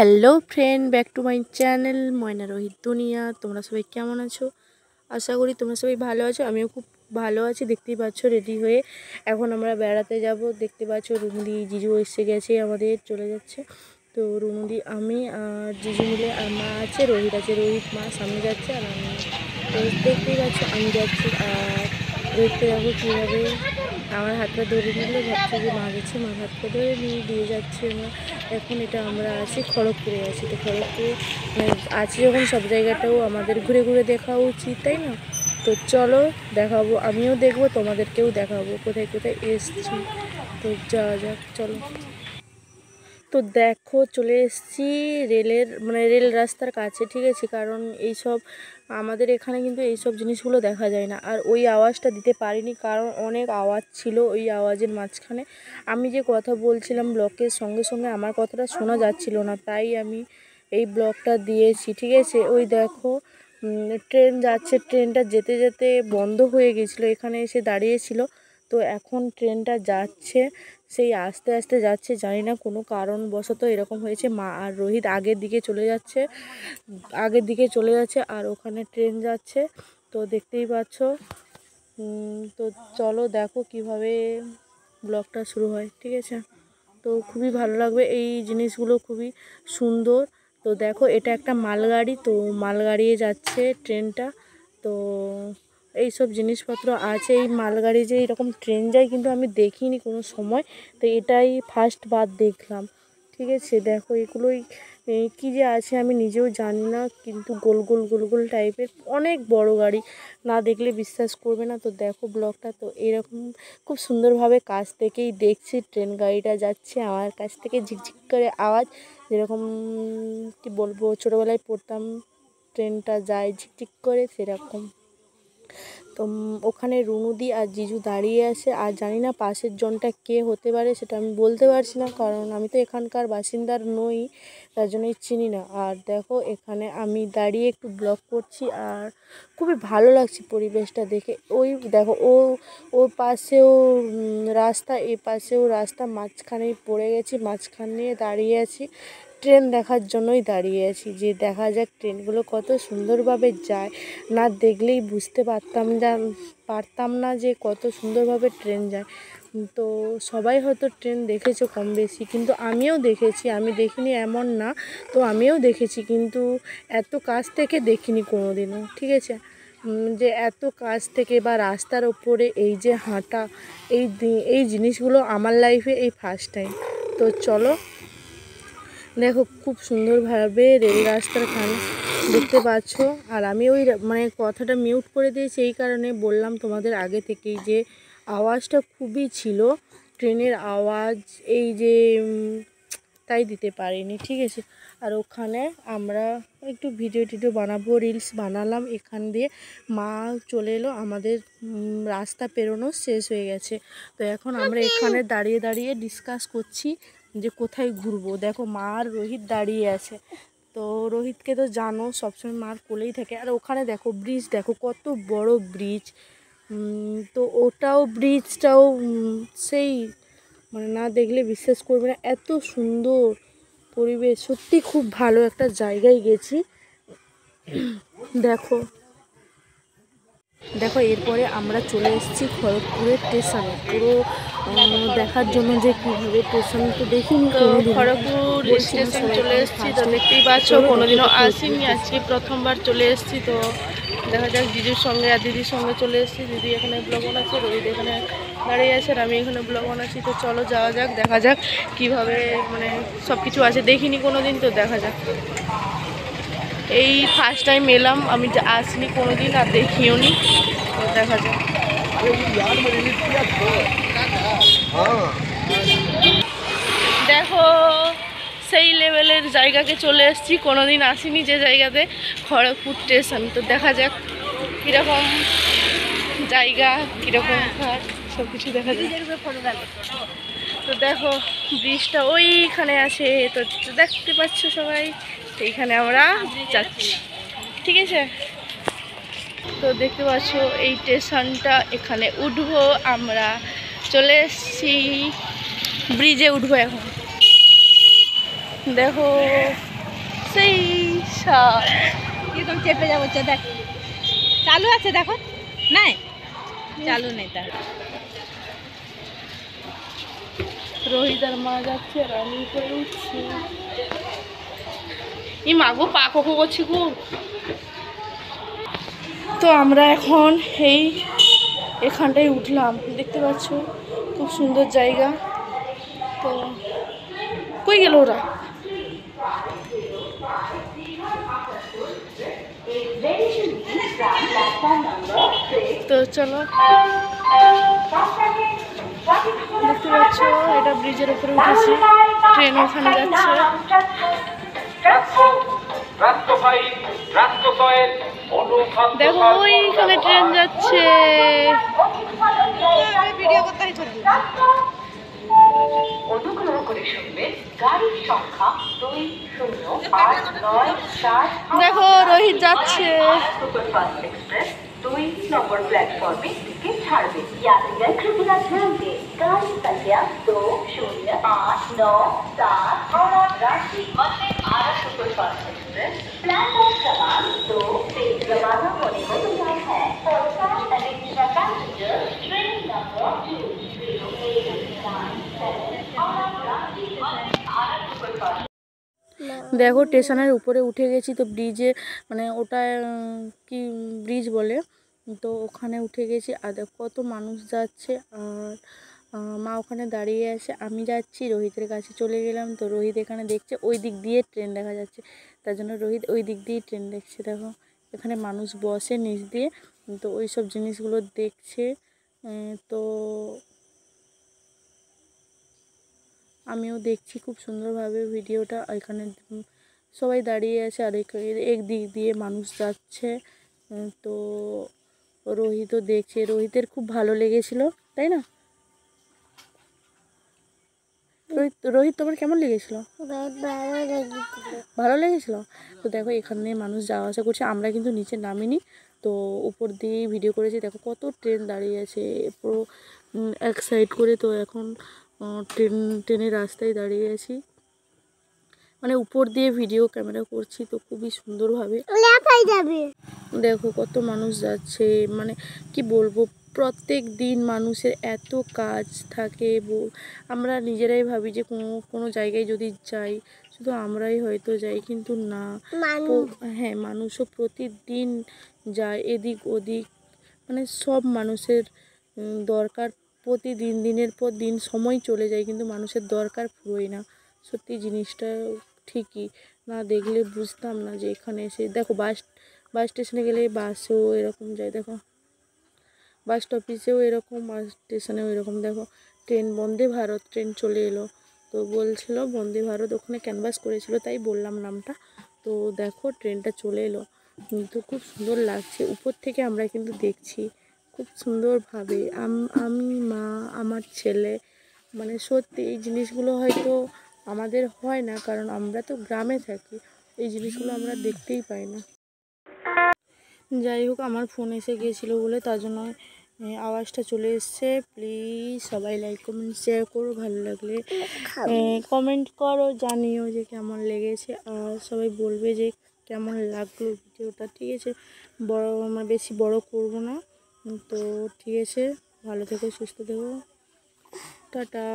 Hello friend, back to my channel Moyna Rohit Duniya. তোমরা সবাই কেমন আছো? আশা করি তোমরা সবাই ভালো আছো। আমিও খুব ভালো আছি। দেখতেই পাচ্ছ রেডি হয়ে এখন আমরা বেড়াতে যাব। দেখতে পাচ্ছ রুমদি জিজু এসে গেছে, আমাদের চলে যাচ্ছে। তো রুমদি, আমি আর জিজু মিলে, আর মা আছে, রোহিত আছে। রোহিত মা সামনে যাচ্ছে আর আমি, দেখতেই পাচ্ছ আমি যাচ্ছি। আর রোহিতকে দেখো কীভাবে আমার হাতটা ধরে নিল, ভাবছি যে মা গেছে, মার হাতটা ধরে নিয়ে দিয়ে যাচ্ছি আমরা। এখন এটা আমরা আছি খড়গপুরে আছি। তো খড়গপুরে আছি যখন সব জায়গাটাও আমাদের ঘুরে ঘুরে দেখা উচিত, তাই না? তো চলো দেখাবো, আমিও দেখবো, তোমাদেরকেও দেখাবো কোথায় কোথায় এসছি। তো যাওয়া যাক, চলো। তো দেখো চলে এসেছি রেল রাস্তার কাছে, ঠিক আছে? কারণ এইসব আমাদের এখানে কিন্তু এইসব জিনিসগুলো দেখা যায় না। আর ওই আওয়াজটা দিতে পারিনি কারণ অনেক আওয়াজ ছিল ওই আওয়াজের মাঝখানে। আমি যে কথা বলছিলাম ব্লকের সঙ্গে সঙ্গে আমার কথাটা শোনা যাচ্ছিল না, তাই আমি এই ব্লকটা দিয়েছি, ঠিক আছে? ওই দেখো ট্রেন যাচ্ছে, ট্রেনটা যেতে যেতে বন্ধ হয়ে গেছিলো, এখানে এসে দাঁড়িয়েছিল। তো এখন ট্রেনটা যাচ্ছে, সেই আস্তে আস্তে যাচ্ছে, জানি না কোনো কারণবশত এরকম হয়েছে। মা আর রোহিত আগের দিকে চলে যাচ্ছে আর ওখানে ট্রেন যাচ্ছে। তো দেখতেই পাচ্ছ। তো চলো দেখো কিভাবে ব্লগটা শুরু হয়, ঠিক আছে? তো খুবই ভালো লাগবে, এই জিনিসগুলো খুবই সুন্দর। তো দেখো এটা একটা মালগাড়ি, তো মালগাড়িয়ে যাচ্ছে ট্রেনটা। তো এই সব জিনিসপত্র আছে। এই মালগাড়ি যে এরকম ট্রেন যায় কিন্তু আমি দেখিনি কোনো সময়, তো এটাই ফার্স্ট বার দেখলাম, ঠিক আছে? দেখো এগুলোই কী যে আছে আমি নিজেও জানি না, কিন্তু গোল গোল গোল গোল টাইপের অনেক বড় গাড়ি, না দেখলে বিশ্বাস করবে না। তো দেখো ব্লগটা, তো এরকম খুব সুন্দরভাবে কাছ থেকেই দেখছি ট্রেন গাড়িটা যাচ্ছে আমার কাছ থেকে, ঝিকঝিক করে আওয়াজ, যেরকম কি বলবো, ছোটোবেলায় পড়তাম ট্রেনটা যায় ঝিকঝিক করে, সেরকম। তো ওখানে রুনুদি আর জিজু দাঁড়িয়ে আছে, আর জানি না পাশের জনটা কে হতে পারে সেটা আমি বলতে পারছি না, কারণ আমি তো এখানকার বাসিন্দার নই, তার জন্যই চিনি না। আর দেখো এখানে আমি দাঁড়িয়ে একটু ব্লগ করছি আর খুবই ভালো লাগছে পরিবেশটা দেখে। ওই দেখো ও পাশেও রাস্তা, এ পাশেও রাস্তা, মাঝখানেই পড়ে গেছি, মাঝখানে দাঁড়িয়ে আছি, ট্রেন দেখার জন্যই দাঁড়িয়ে আছি, যে দেখা যাক ট্রেনগুলো কত সুন্দরভাবে যায়। না দেখলেই বুঝতে পারতাম না যে কত সুন্দরভাবে ট্রেন যায়। তো সবাই হয়তো ট্রেন দেখেছো কম বেশি, কিন্তু আমিও দেখেছি, আমি দেখিনি এমন না। তো আমিও দেখেছি, কিন্তু এত কাছ থেকে দেখিনি কোনো দিনও, ঠিক আছে? যে এত কাছ থেকে বা রাস্তার ওপরে এই যে হাঁটা, এই জিনিসগুলো আমার লাইফে এই ফার্স্ট টাইম। তো চলো দেখো খুব সুন্দরভাবে রেল রাস্তার খান দেখতে পাচ্ছ। আর আমি ওই কথাটা মিউট করে দিয়েছি এই কারণে বললাম তোমাদের আগে থেকেই, যে আওয়াজটা খুবই ছিল ট্রেনের আওয়াজ, এই যে তাই দিতে পারিনি, ঠিক আছে? আর ওখানে আমরা একটু ভিডিও বানাবো, রিলস বানালাম। এখান দিয়ে মা চলে এলো, আমাদের রাস্তা পেরোনো শেষ হয়ে গেছে। তো এখন আমরা এখানে দাঁড়িয়ে দাঁড়িয়ে ডিসকাস করছি যে কোথায় ঘুরবো। দেখো মা আর রোহিত দাঁড়িয়ে আছে। তো রোহিতকে তো জানো সবসময় মার কোলেই থাকে। আর ওখানে দেখো ব্রিজ, দেখো কত বড় ব্রিজ। তো ব্রিজটাও সেই না দেখলে বিশ্বাস করবে না, এত সুন্দর পরিবেশ, সত্যি খুব ভালো একটা জায়গায় গেছি। দেখো এরপরে আমরা চলে এসেছি খড়গপুরের স্টেশনে, পুরো দেখার জন্য যে কীভাবে স্টেশন তো দেখিনি। খড়গপুর স্টেশন চলে এসেছি, তো দেখতেই পাচ্ছ কোনোদিনও আসিনি, আজকে প্রথমবার চলে এসেছি। তো দেখা যাক দিদির সঙ্গে আর দিদির সঙ্গে চলে এসেছি। দিদি এখানে ব্লগ বানাচ্ছে, রোহিত এখানে দাঁড়িয়ে আছে, আর আমি এখানে ব্লগ বানাচ্ছি। তো চলো যাওয়া যাক, দেখা যাক কীভাবে সব কিছু আছে, দেখিনি কোনো দিন, তো দেখা যাক। এই ফার্স্ট টাইম এলাম, আমি আসিনি কোনো দিন আর দেখিও নি, তো দেখা যাক। দেখো সেই লেভেলের জায়গাকে চলে এসেছি, কোনো দিন আসিনি যে জায়গাতে, খড়গপুর স্টেশন। তো দেখা যাক কীরকম জায়গা, কীরকম ঘাট, সব কিছু দেখা যাক। তো দেখো ব্রিজটা ওইখানে আছে, তো দেখতে পাচ্ছ সবাই, এইখানে আমরা যাচ্ছি, ঠিক আছে? তো দেখতে পাচ্ছ এই স্টেশনটা, এখানে উঠবো আমরা, চলে এসেছি ব্রিজে, উঠবো এখন। দেখো সেই সাত কিরকম চেপে যাবো, দেখ চালু আছে, দেখো নাই চালু নেই তার। রোহিত আর মা যাচ্ছে আর আমি উপরে উঠছি। এই মাগো পা কোকো করছি খুব। তো আমরা এখন এই এখানটায় উঠলাম, দেখতে পাচ্ছ খুব সুন্দর জায়গা। তো কই গেল ওরা? তো চলো, দেখতে পাচ্ছ এটা ব্রিজের উপরে উঠেছি, ট্রেন ওখানে যাচ্ছে। দেখো ওইখানে ট্রেন যাচ্ছে। ভিডিও করতে হয়। অনুগ্রহ করে শুনবেন গাড়ির সংখ্যা 208947। দেখো রোহিত যাচ্ছে। सुपरफास्ट एक्सप्रेस 2 नंबर प्लेटफॉर्म के छाड़বে। यात्रीगण कृपया ध्यान दें, गाड़ी संख्या 20897 और Ranchi Vande Bharat superfast express platform क्रमांक 2 से रवाना होने को तैयार है। For fast and extra passengers, train number 2089 और रांची वंदे भारत सुपरफास्ट। দেখো স্টেশনের উপরে উঠে গেছি, তো ব্রিজে মানে ওটা কি ব্রিজ বলে, তো ওখানে উঠে গেছি। আর দেখো কত মানুষ যাচ্ছে, আর মা ওখানে দাঁড়িয়ে আছে, আমি যাচ্ছি রোহিতের কাছে চলে গেলাম। তো রোহিত এখানে দেখছে ওই দিক দিয়ে ট্রেন দেখা যাচ্ছে, তার জন্য রোহিত ওই দিক দিয়েই ট্রেন দেখছে। দেখো এখানে মানুষ বসে নিচ দিয়ে, তো ওই সব জিনিসগুলো দেখছে। তো আমিও দেখছি খুব সুন্দরভাবে ভিডিওটা। এখানে সবাই দাঁড়িয়ে আছে আর এক দিক দিয়ে মানুষ যাচ্ছে। তো রোহিতও দেখছে, রোহিতের খুব ভালো লেগেছিল, তাই না রোহিত? রোহিত তোমার কেমন লেগেছিল? ভালো লেগেছিল। তো দেখো এখানে মানুষ যাওয়া আসা করছে, আমরা কিন্তু নিচে নামিনি, তো উপর দিয়েই ভিডিও করেছি। দেখো কত ট্রেন দাঁড়িয়ে আছে পুরো এক সাইড করে। তো এখন ট্রেনের রাস্তায় দাঁড়িয়ে আছি, মানে উপর দিয়ে ভিডিও ক্যামেরা করছি, তো খুবই সুন্দরভাবে। দেখো কত মানুষ যাচ্ছে, মানে কি বলবো, প্রত্যেক দিন মানুষের এত কাজ থাকে। আমরা নিজেরাই ভাবি যে কোনো জায়গায় যদি যাই শুধু আমরাই হয়তো যাই, কিন্তু না, হ্যাঁ মানুষও প্রতিদিন যায় এদিক ওদিক, মানে সব মানুষের দরকার। প্রতিদিন দিনের পর দিন সময় চলে যায়, কিন্তু মানুষের দরকার পুরোই না। সত্যি জিনিসটা ঠিকই, না দেখলে বুঝতাম না যে এখানে এসে। দেখো বাস স্টেশনে গেলে বাসেও এরকম যায়, দেখো বাস স্টপেজেও এরকম, বাস স্টেশনেও এরকম। দেখো ট্রেন বন্দে ভারত ট্রেন চলে এলো, তো বলছিল বন্দে ভারত, ওখানে ক্যানভাস করেছিল তাই বললাম নামটা। তো দেখো ট্রেনটা চলে এলো, কিন্তু খুব সুন্দর লাগছে। উপর থেকে আমরা কিন্তু দেখছি খুব সুন্দরভাবে, আমি মা আমার ছেলে, মানে সত্যি এই জিনিসগুলো হয়তো আমাদের হয় না, কারণ আমরা তো গ্রামে থাকি, এই জিনিসগুলো আমরা দেখতেই পাই না। যাই হোক আমার ফোন এসে গিয়েছিলো বলে তার জন্য আওয়াজটা চলে এসছে। প্লিজ সবাই লাইক কমেন্ট শেয়ার করো, ভালো লাগলে কমেন্ট করো, জানিও যে কেমন লেগেছে, আর সবাই বলবে যে কেমন লাগলো ভিডিওটা, ঠিক আছে? মানে বেশি বড় করব না, তো ঠিক আছে, ভালো থেকো, সুস্থ থেকো, টাটা।